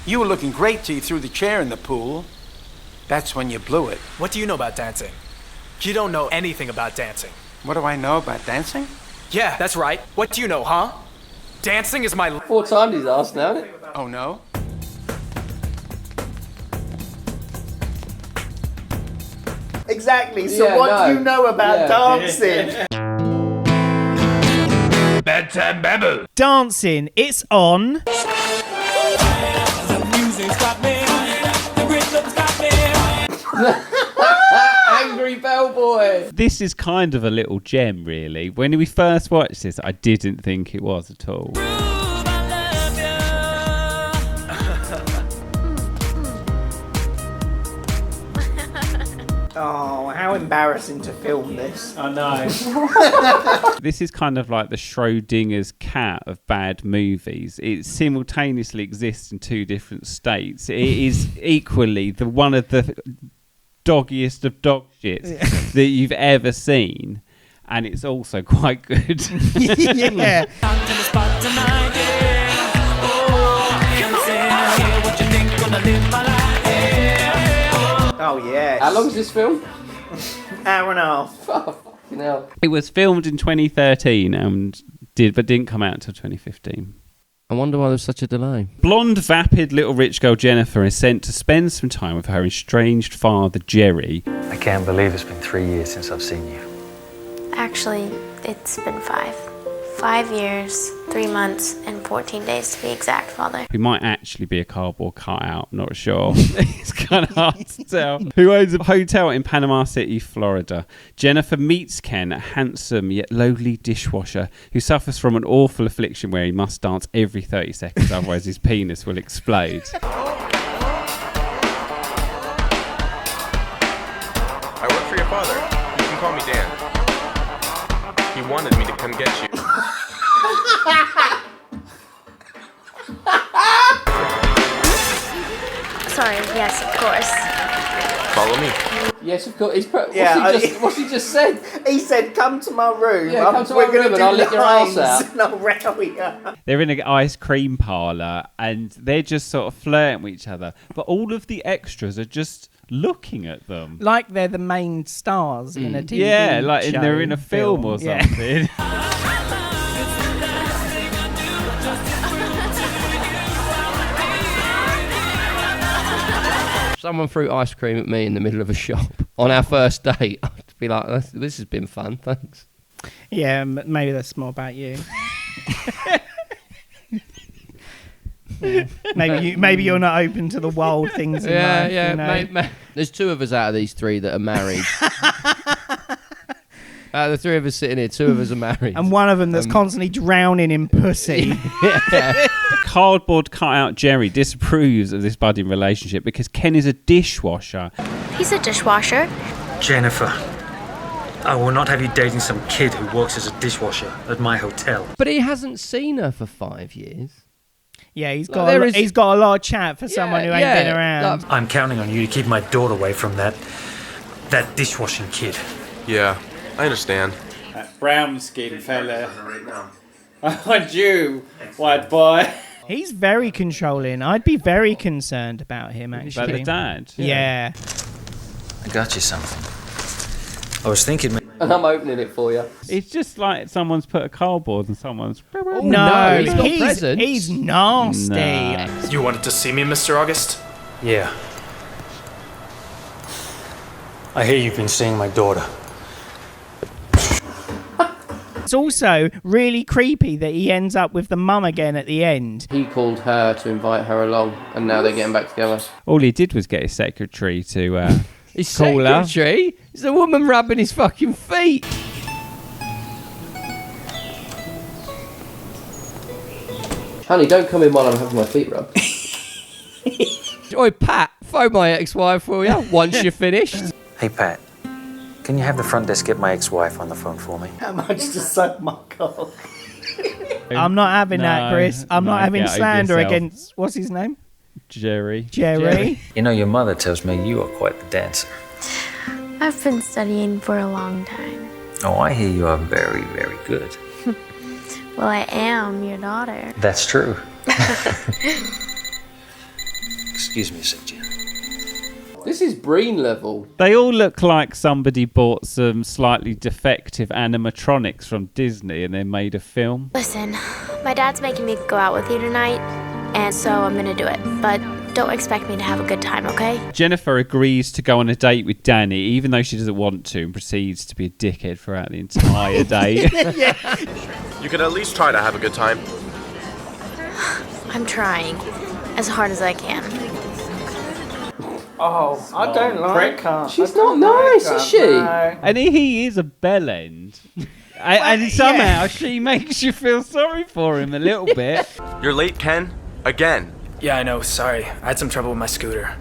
You were looking great till you threw the chair in the pool. That's when you blew it. What do you know about dancing? You don't know anything about dancing. What do I know about dancing? Yeah, that's right. What do you know, huh? Dancing is my... 4 times he's asked now, isn't it? Oh, no? Exactly, so what do you know about dancing? Bedtime babble. Dancing, it's on. The music's got me. The rhythm's got me. Angry bellboy. This is kind of a little gem, really. When we first watched this, I didn't think it was at all. Oh, how embarrassing to film this. I know. This is kind of like the Schrodinger's cat of bad movies. It simultaneously exists in 2 different states. It is equally one of the doggiest of dog shits that you've ever seen. And it's also quite good. Yeah. Oh, yes. How long is this film? Hour and a half. Oh, fucking hell. It was filmed in 2013 and didn't come out until 2015. I wonder why there's such a delay. Blonde, vapid little rich girl Jennifer is sent to spend some time with her estranged father Jerry. I can't believe it's been 3 years since I've seen you. Actually, it's been 5. 5 years, 3 months, and 14 days to be exact, Father. Who might actually be a cardboard cutout, not sure. It's kind of hard to tell. Who owns a hotel in Panama City, Florida. Jennifer meets Ken, a handsome yet lowly dishwasher who suffers from an awful affliction where he must dance every 30 seconds, otherwise his penis will explode. I work for your father. You can call me Dan. He wanted me to come get you. Sorry, yes, of course. Follow me. Yes, of course. What's he just said? He said, come to my room. Yeah, come to my room and I'll lick your arse out. And I'll row you. They're in an ice cream parlour and they're just sort of flirting with each other. But all of the extras are just looking at them. Like they're the main stars in a TV Yeah, like show, they're in a film or something. Someone threw ice cream at me in the middle of a shop on our first date. I'd be like, this has been fun, thanks. Yeah, maybe that's more about you. Maybe you're not open to the wild things in life. Yeah, you know? There's 2 of us out of these 3 that are married. Out of the 3 of us sitting here, 2 of us are married. And one of them that's constantly drowning in pussy. Yeah. Cardboard cutout Jerry disapproves of this budding relationship because Ken is a dishwasher. He's a dishwasher. Jennifer, I will not have you dating some kid who works as a dishwasher at my hotel. But he hasn't seen her for 5 years. Yeah, he's got a lot of chat for someone who ain't been around. I'm counting on you to keep my daughter away from that dishwashing kid. Yeah, I understand. That brown skin fella. I want you, white boy. He's very controlling. I'd be very concerned about him, actually. About the dad? Yeah. I got you something. I was thinking... And I'm opening it for you. It's just like someone's put a cardboard and someone's... Oh, no, he's got presents. He's nasty. Nah. You wanted to see me, Mr. August? Yeah. I hear you've been seeing my daughter. It's also really creepy that he ends up with the mum again at the end. He called her to invite her along, and now they're getting back together. All he did was get his secretary to his call her. Secretary? It's a woman rubbing his fucking feet. Honey, don't come in while I'm having my feet rubbed. Oi, Pat, phone my ex-wife for you once you're finished. Hey, Pat. Can you have the front desk get my ex-wife on the phone for me? How much to suck my cock? I'm not having that, Chris. I'm not having slander against... What's his name? Jerry. You know, your mother tells me you are quite the dancer. I've been studying for a long time. Oh, I hear you are very, very good. Well, I am your daughter. That's true. Excuse me, Cynthia. This is Breen level. They all look like somebody bought some slightly defective animatronics from Disney and then made a film. Listen, my dad's making me go out with you tonight, and so I'm gonna do it. But don't expect me to have a good time, okay? Jennifer agrees to go on a date with Danny, even though she doesn't want to, and proceeds to be a dickhead throughout the entire date. You could at least try to have a good time. I'm trying as hard as I can. Oh, I don't like her. She's not nice, is she? No. And he is a bellend. And somehow she makes you feel sorry for him a little bit. You're late, Ken. Again. Yeah, I know. Sorry. I had some trouble with my scooter.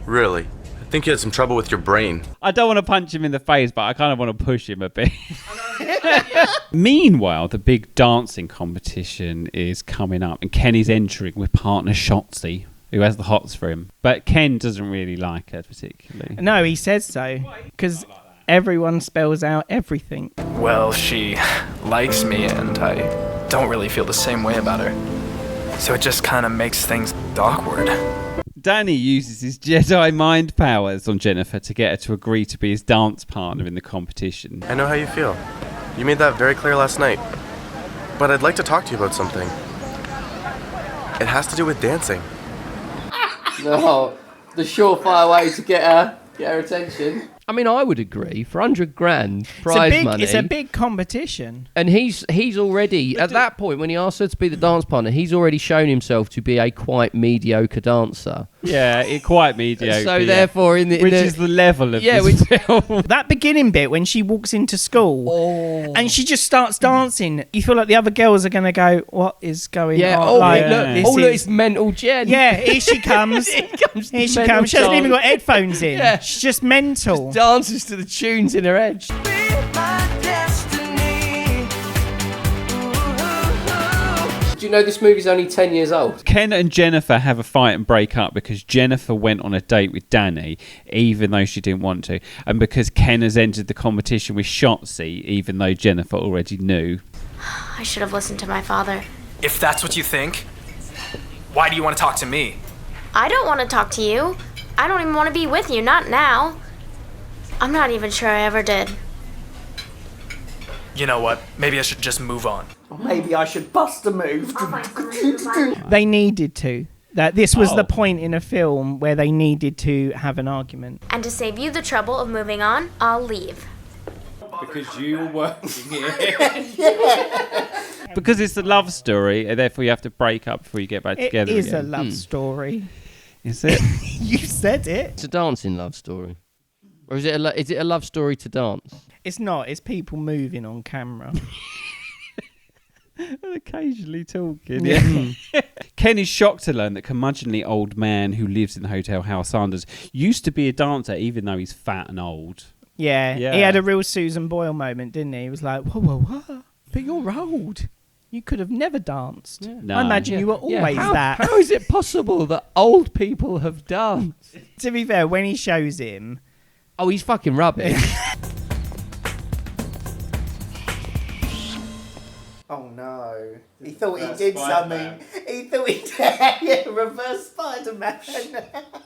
Really? I think you had some trouble with your brain. I don't want to punch him in the face, but I kind of want to push him a bit. Meanwhile, the big dancing competition is coming up, and Kenny's entering with partner Shotzys, who has the hots for him. But Ken doesn't really like her particularly. No, he says so. Because everyone spells out everything. Well, she likes me, and I don't really feel the same way about her. So it just kind of makes things awkward. Danny uses his Jedi mind powers on Jennifer to get her to agree to be his dance partner in the competition. I know how you feel. You made that very clear last night. But I'd like to talk to you about something. It has to do with dancing. No, the surefire way to get her attention. I mean, I would agree. For 100 grand prize money. It's a big competition. And he's already, at that point, when he asked her to be the dance partner, he's already shown himself to be a quite mediocre dancer. Yeah, quite mediocre. So therefore, which is the level of this film. That beginning bit when she walks into school and she just starts dancing, you feel like the other girls are going to go, what is going on? Look, it's mental Jen. Yeah, here she comes. Here she comes. She hasn't even got headphones in. Yeah. She's just mental. Dances to the tunes in her head. Do you know this movie's only 10 years old? Ken and Jennifer have a fight and break up because Jennifer went on a date with Danny even though she didn't want to, and because Ken has entered the competition with Shotzys even though Jennifer already knew. I should have listened to my father. If that's what you think, why do you want to talk to me? I don't want to talk to you. I don't even want to be with you, not now. I'm not even sure I ever did. You know what? Maybe I should just move on. Maybe I should bust a move. They needed to. That this was the point in a film where they needed to have an argument. And to save you the trouble of moving on, I'll leave. Because you were working here. Because it's a love story, and therefore you have to break up before you get back together It is again. a love story. Is it? You said it. It's a dancing love story. Or is it a love story to dance? It's not. It's people moving on camera. And occasionally talking. Yeah. Ken is shocked to learn that curmudgeonly old man who lives in the hotel, Hal Sanders, used to be a dancer even though he's fat and old. Yeah. He had a real Susan Boyle moment, didn't he? He was like, whoa. But you're old. You could have never danced. Yeah. No. I imagine you were always that. How is it possible that old people have danced? To be fair, when he shows him... Oh, he's fucking rubbish. Oh no. He thought he did something. He thought he did. Reverse Spider-Man.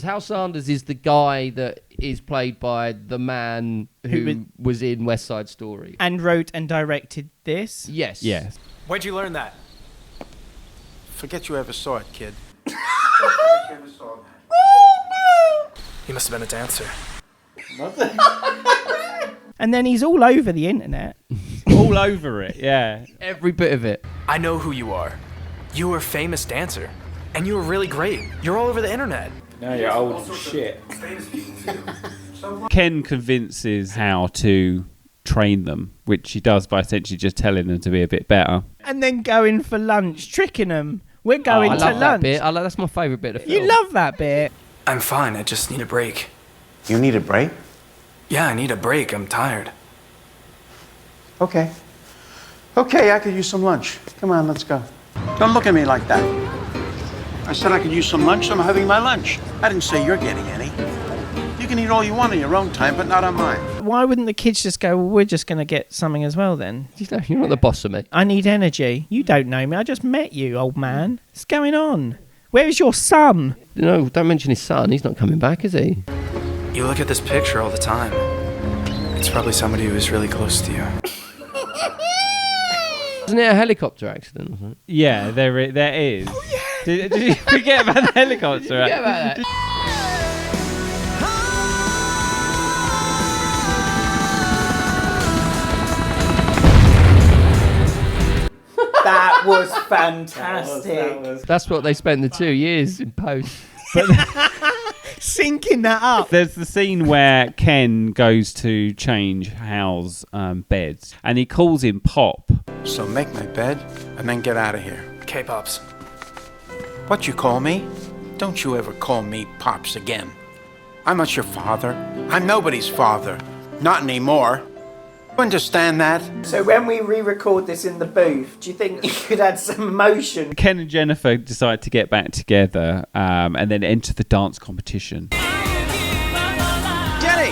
Hal Sanders is the guy that is played by the man who was in West Side Story. And wrote and directed this? Yes. Yes. Where'd you learn that? Forget you ever saw it, kid. He must have been a dancer. And then he's all over the internet. All over it, yeah. Every bit of it. I know who you are. You were a famous dancer. And you were really great. You're all over the internet. Now you're old as shit. Ken convinces Hal to train them, which he does by essentially just telling them to be a bit better. And then going for lunch, tricking them. We're going to I love lunch. that bit. That's my favourite bit of the film. You love that bit. I'm fine. I just need a break. You need a break? Yeah, I need a break. I'm tired. Okay. Okay, I could use some lunch. Come on, let's go. Don't look at me like that. I said I could use some lunch, so I'm having my lunch. I didn't say you're getting any. You can eat all you want on your own time, but not on mine. Why wouldn't the kids just go, well, we're just going to get something as well then? You're not the boss of me. I need energy. You don't know me. I just met you, old man. What's going on? Where's your son? No, don't mention his son. He's not coming back, is he? You look at this picture all the time. It's probably somebody who was really close to you. Wasn't it a helicopter accident or something? Yeah, there is. Oh, yeah. Did you forget about the helicopter accident? Forget about that. That was fantastic. That's what they spent the 2 years in post. Syncing that up. There's the scene where Ken goes to change Hal's beds, and he calls him Pop. So make my bed and then get out of here. K-Pops. What you call me? Don't you ever call me Pops again. I'm not your father. I'm nobody's father. Not anymore. You understand that? So when we re-record this in the booth, do you think you could add some emotion? Ken and Jennifer decide to get back together and then enter the dance competition. Jenny!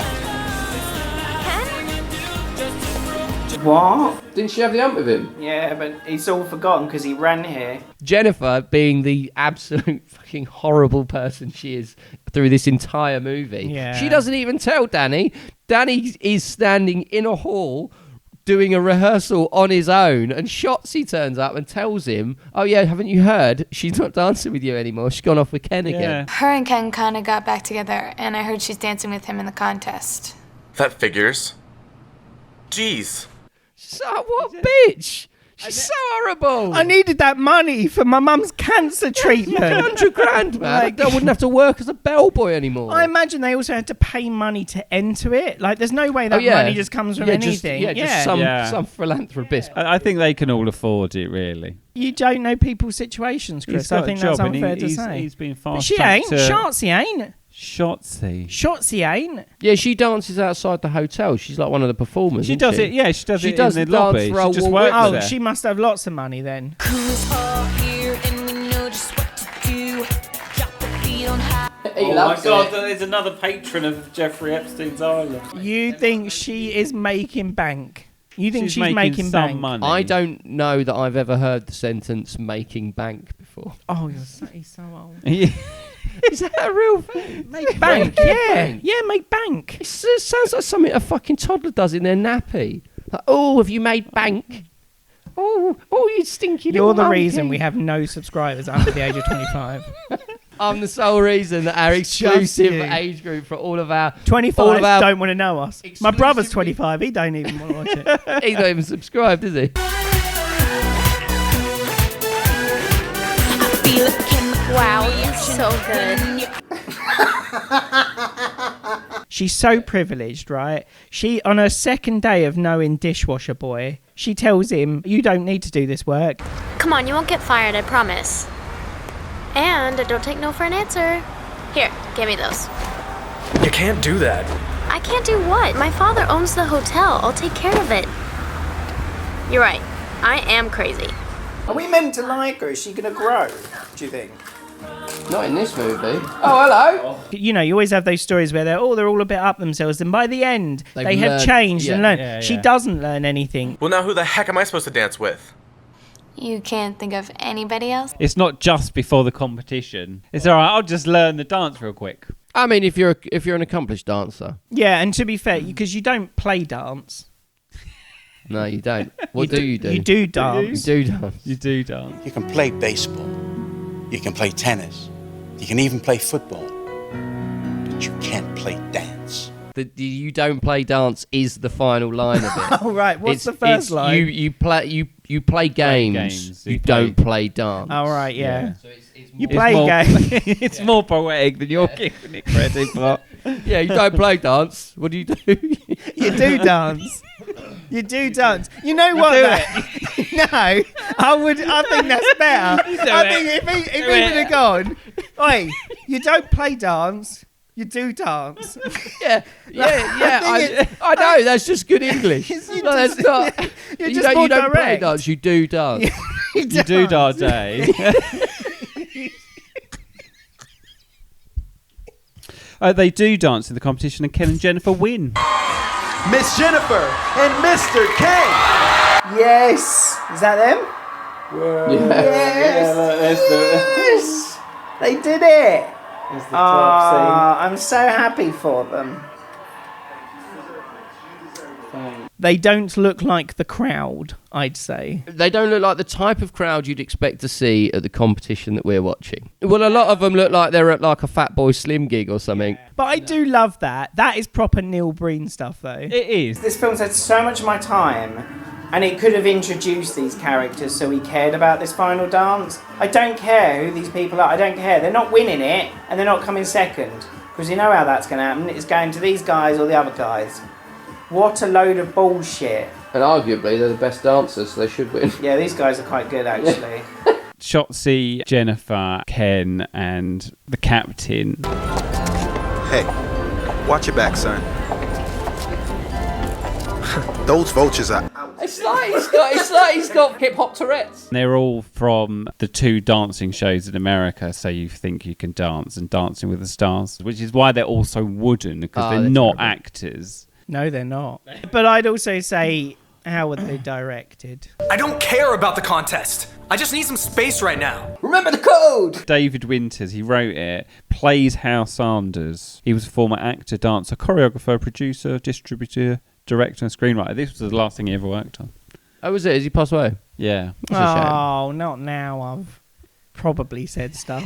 What? Didn't she have the hump with him? Yeah, but he's all forgotten because he ran here. Jennifer, being the absolute fucking horrible person she is through this entire movie, she doesn't even tell Danny. Danny is standing in a hall doing a rehearsal on his own, and Shotzys turns up and tells him, oh yeah, haven't you heard? She's not dancing with you anymore. She's gone off with Ken again. Her and Ken kind of got back together, and I heard she's dancing with him in the contest. That figures. Jeez. So what bitch? She's so horrible. I needed that money for my mum's cancer treatment. 100 grand, man. I wouldn't have to work as a bellboy anymore. I imagine they also had to pay money to enter it. Like, there's no way that money just comes from anything. Just some philanthropist. I think they can all afford it, really. You don't know people's situations, Chris. I think that's unfair to say. He's been fast. But she ain't. Shotsy ain't. Shotzys ain't. Yeah, she dances outside the hotel. She's like one of the performers. She does it. Yeah, she does it in the lobby. She just works there. She must have lots of money then. Oh my God, there's another patron of Jeffrey Epstein's Island. You think she is making bank? You think she's making some bank? money? I don't know that I've ever heard the sentence "making bank" before. Oh, he's so old. Is that a real thing? Make bank, yeah, make bank. It sounds like something a fucking toddler does in their nappy. Like, oh, have you made bank? Oh, you stinky little You're the monkey. reason we have no subscribers under the age of 25. I'm the sole reason that our exclusive age group for all of our 25 don't want to know us. My brother's 25. He don't even want to watch it. He's not even subscribed, is he? Wow, you're so good. She's so privileged, right? She, on her second day of knowing Dishwasher Boy, she tells him, you don't need to do this work. Come on, you won't get fired, I promise. And don't take no for an answer. Here, give me those. You can't do that. I can't do what? My father owns the hotel. I'll take care of it. You're right. I am crazy. Are we meant to like her? Is she going to grow, do you think? Not in this movie. Oh, hello. You know, you always have those stories where they're all a bit up themselves, and by the end, they have changed and learned. She doesn't learn anything. Well, now who the heck am I supposed to dance with? You can't think of anybody else? It's not just before the competition. It's all right. I'll just learn the dance real quick. I mean, if you're an accomplished dancer. Yeah, and to be fair, because you don't play dance. No, you don't. What do you do? You do dance. You do dance. You do dance. You can play baseball. You can play tennis. You can even play football. But you can't play dance. The you don't play dance is the final line of it. Oh, right. What's the first line? You play games. You don't play dance. Oh, right, yeah. So you It's play more- games. It's more poetic than you're giving it credit for. Yeah, you don't play dance. What do you do? You do dance. You do dance. You know what? No, I think that's better. I think if he would have gone, oi, you don't play dance. You do dance. Yeah. I know. That's just good English. That's not. You don't play dance. You do dance. You do dance, eh? They do dance in the competition, and Ken and Jennifer win. Miss Jennifer and Mr. Ken. Yes. Is that them? Whoa. Yes. Yeah, let's do it. Yes. They did it! It's the top I'm so happy for them. scene. They don't look like the crowd, I'd say. They don't look like the type of crowd you'd expect to see at the competition that we're watching. Well, a lot of them look like they're at like a Fatboy Slim gig or something. But I do love that. That is proper Neil Breen stuff, though. It is. This film's had so much of my time, and it could have introduced these characters so we cared about this final dance. I don't care who these people are. I don't care. They're not winning it, and they're not coming second. Because you know how that's going to happen. It's going to these guys or the other guys. What a load of bullshit. And arguably, they're the best dancers, so they should win. Yeah, these guys are quite good, actually. Shotzys, Jennifer, Ken, and the captain. Hey, watch your back, son. Those vultures are... It's like he's got hip-hop Tourette's. They're all from the 2 dancing shows in America, So You Think You Can Dance and Dancing with the Stars, which is why they're all so wooden, because they're not actors. No, they're not. But I'd also say, how were they directed? I don't care about the contest. I just need some space right now. Remember the code! David Winters, he wrote it, plays Hal Sanders. He was a former actor, dancer, choreographer, producer, distributor, director and screenwriter. This was the last thing he ever worked on. Oh, was it? Has he passed away? Yeah. Oh, not now. I've probably said stuff.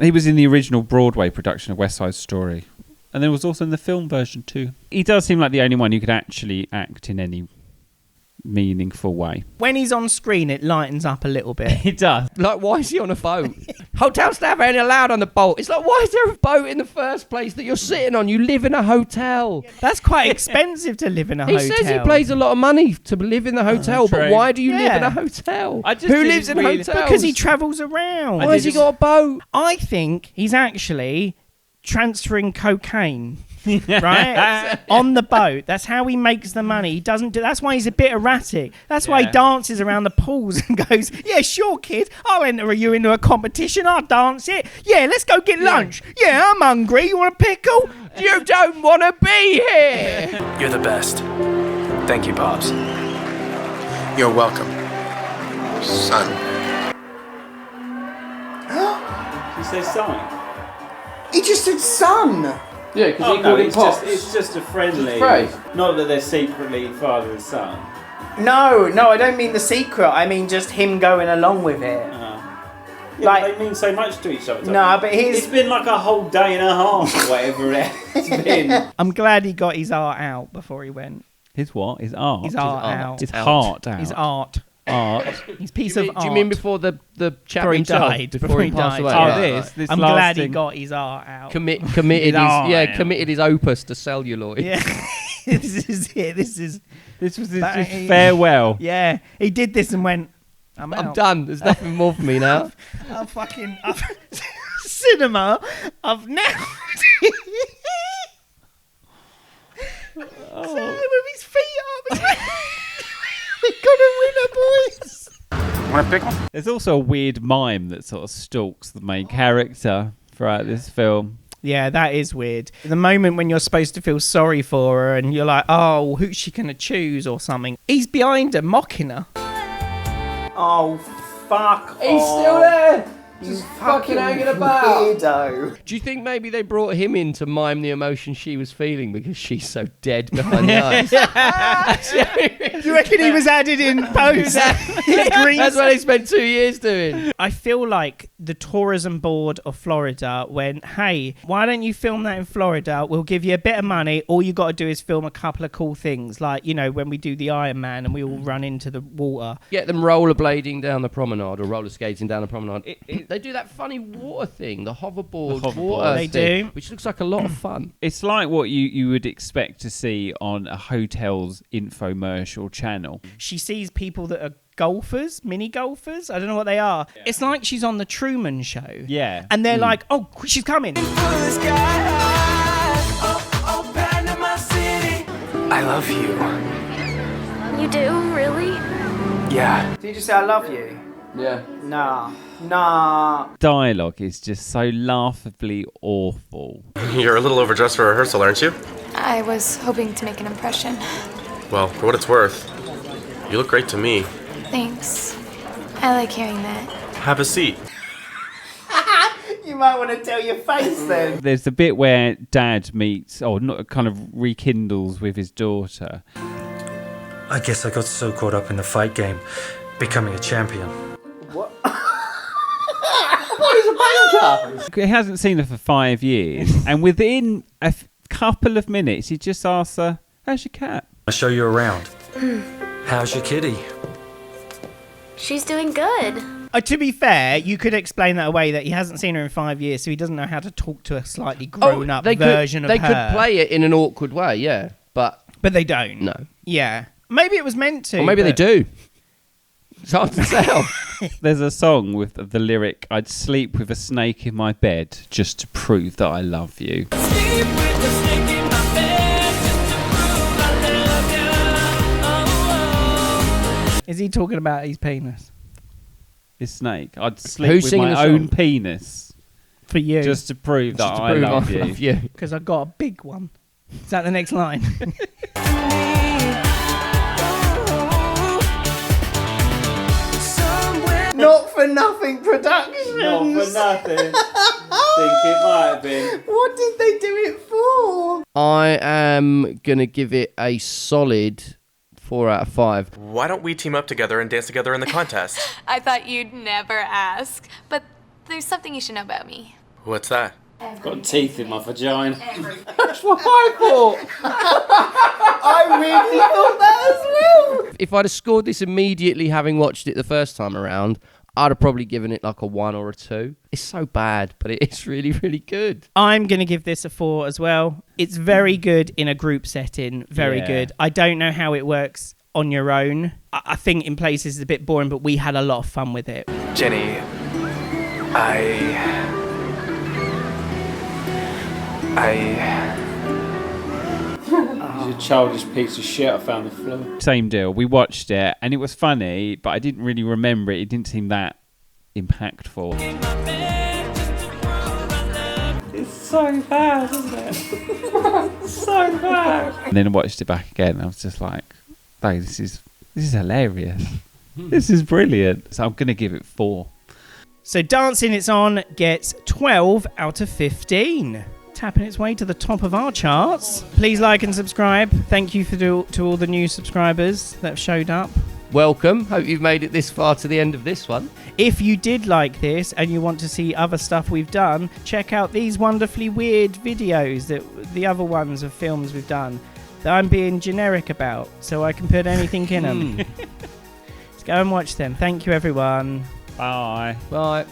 He was in the original Broadway production of West Side Story. And there was also in the film version too. He does seem like the only one who could actually act in any meaningful way. When he's on screen, it lightens up a little bit. It does. Like, why is he on a boat? Hotel staff ain't allowed on the boat. It's like, why is there a boat in the first place that you're sitting on? You live in a hotel. That's quite expensive to live in a hotel. He says he pays a lot of money to live in the hotel, but why do you live in a hotel? Who lives in hotels? Because he travels around. Why has he got a boat? I think he's actually transferring cocaine. Right? On the boat. That's how he makes the money. He doesn't do that's why he's a bit erratic. That's why he dances around the pools and goes, yeah, sure, kid, I'll enter you into a competition, I'll dance it. Yeah, let's go get lunch. Yeah, I'm hungry. You want a pickle? You don't want to be here. You're the best. Thank you, Pops. You're welcome, son. He says son. He just said son. Yeah, because he called him Pops. It's just a friendly phrase. Not that they're secretly father and son. No, I don't mean the secret. I mean just him going along with it. They mean so much to each other. No, but it's been like a whole day and a half or whatever it's been. I'm glad he got his art out before he went. His what? His art? His art out. His heart out. His art. His piece of art. Do you mean before the chap before he himself? died? Before he passed away? Oh, this I'm last glad he thing. got his art out. Committed his opus to celluloid. Yeah. This is it. This was his farewell. Yeah. He did this and went, I'm out. I'm done. There's nothing more for me now. I've cinema. I've now. So with his feet up. We're gonna win a boys. Want a pickle? There's also a weird mime that sort of stalks the main character throughout this film. Yeah, that is weird. The moment when you're supposed to feel sorry for her and you're like, oh, who's she going to choose or something? He's behind her, mocking her. Oh, fuck He's off. still there. You fucking hanging about. Weirdo. Do you think maybe they brought him in to mime the emotion she was feeling because she's so dead behind the eyes? Do you reckon he was added in post? That's what they spent 2 years doing. I feel like the tourism board of Florida went, hey, why don't you film that in Florida? We'll give you a bit of money. All you got to do is film a couple of cool things. Like, you know, when we do the Iron Man and we all run into the water. Get them rollerblading down the promenade or roller skating down the promenade. They do that funny water thing, the hoverboard water They thing, do. which looks like a lot of fun. It's like what you would expect to see on a hotel's infomercial channel. She sees people that are golfers, mini golfers. I don't know what they are. Yeah. It's like she's on the Truman Show. Yeah. And they're like, oh, she's coming. I love you. You do, really? Yeah. Did you just say I love you? Yeah. Nah. Dialogue is just so laughably awful. You're a little overdressed for rehearsal, aren't you? I was hoping to make an impression. Well, for what it's worth, you look great to me. Thanks. I like hearing that. Have a seat. You might want to tell your face then. There's the bit where Dad meets, or not, kind of rekindles with his daughter. I guess I got so caught up in the fight game, becoming a champion. What? He's a banker. He hasn't seen her for 5 years, and within a couple of minutes, he just asks her, "How's your cat?" I'll show you around. How's your kitty? She's doing good. To be fair, you could explain that away that he hasn't seen her in 5 years, so he doesn't know how to talk to a slightly grown-up version of her. They could play it in an awkward way, yeah, but they don't. No. Yeah. Maybe it was meant to. Or maybe they do. It's hard to tell. There's a song with the lyric, "I'd sleep with a snake in my bed just to prove that I love you." Is he talking about his penis? His snake. I'd sleep with my own penis. For you. Just to prove that I love you. Because I've got a big one. Is that the next line? Not for nothing production. Not for nothing. Think it might have been. What did they do it for? I am going to give it a solid 4 out of 5. Why don't we team up together and dance together in the contest? I thought you'd never ask, but there's something you should know about me. What's that? I've got teeth in my vagina. That's what I thought. I really thought that as well. If I'd have scored this immediately having watched it the first time around, I'd have probably given it like a 1 or a 2. It's so bad, but it's really, really good. I'm going to give this a 4 as well. It's very good in a group setting. Very good. I don't know how it works on your own. I think in places it's a bit boring, but we had a lot of fun with it. Jenny, He's a childish piece of shit I found on the floor. Same deal. We watched it and it was funny, but I didn't really remember it. It didn't seem that impactful. It's so bad, isn't it? So bad. And then I watched it back again and I was just like, "Hey, this is hilarious. This is brilliant." So I'm going to give it 4. So Dancin' It's On gets 12 out of 15. Tapping its way to the top of our charts. Please like and subscribe. Thank you to all the new subscribers that have showed up. Welcome. Hope you've made it this far to the end of this one. If you did like this and you want to see other stuff we've done, check out these wonderfully weird videos, that the other ones of films we've done that I'm being generic about, so I can put anything in them. Let's go and watch them. Thank you, everyone. Bye. Bye.